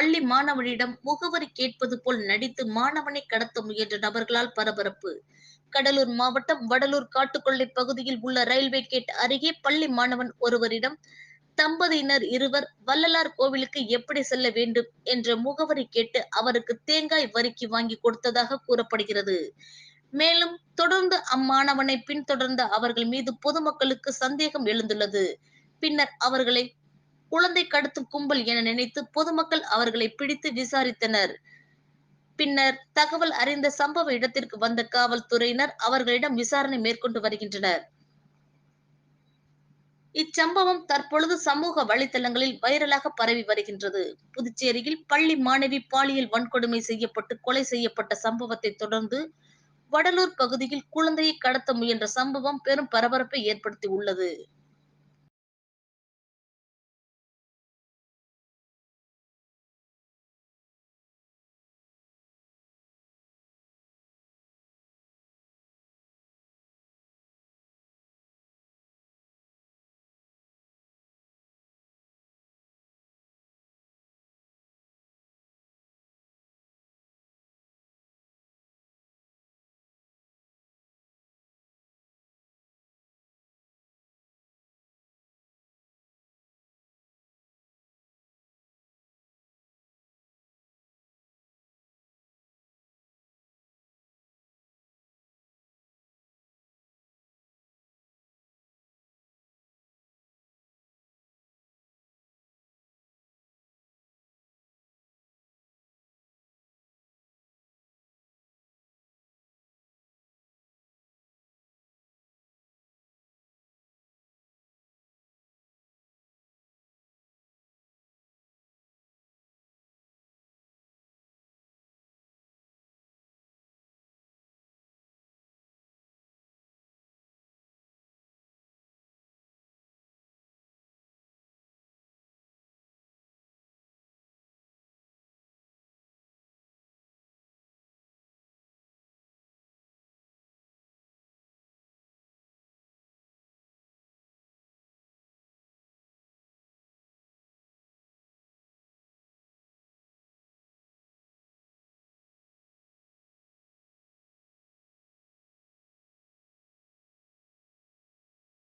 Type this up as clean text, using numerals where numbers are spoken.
பள்ளி மாணவனிடம் முகவரி கேட்பது போல் நடித்து மாணவனை கடத்த முயன்ற நபர்களால் பரபரப்பு. கடலூர் மாவட்டம் வடலூர் காட்டுக்கொள்ளை பகுதியில் உள்ள ரயில்வே கேட் அருகே பள்ளி மாணவன் ஒருவரிடம் தம்பதியினர் இருவர் வள்ளலார் கோவிலுக்கு எப்படி செல்ல வேண்டும் என்ற முகவரி கேட்டு அவருக்கு தேங்காய் வறுக்கி வாங்கி கொடுத்ததாக கூறப்படுகிறது. மேலும் தொடர்ந்து அம்மாணவனை பின்தொடர்ந்த அவர்கள் மீது பொதுமக்களுக்கு சந்தேகம் எழுந்துள்ளது. பின்னர் அவர்களை குழந்தை கடத்தும் கும்பல் என நினைத்து பொதுமக்கள் அவர்களை பிடித்து விசாரித்தனர். பின்னர் தகவல் அறிந்த சம்பவ இடத்திற்கு வந்த காவல்துறையினர் அவர்களிடம் விசாரணை மேற்கொண்டு வருகின்றனர். இச்சம்பவம் தற்பொழுது சமூக வலைதளங்களில் வைரலாக பரவி வருகின்றது. புதுச்சேரியில் பள்ளி மாணவி பாலியல் வன்கொடுமை செய்யப்பட்டு கொலை செய்யப்பட்ட சம்பவத்தை தொடர்ந்து வடலூர் பகுதியில் குழந்தையை கடத்த முயன்ற சம்பவம் பெரும் பரபரப்பை ஏற்படுத்தி உள்ளது.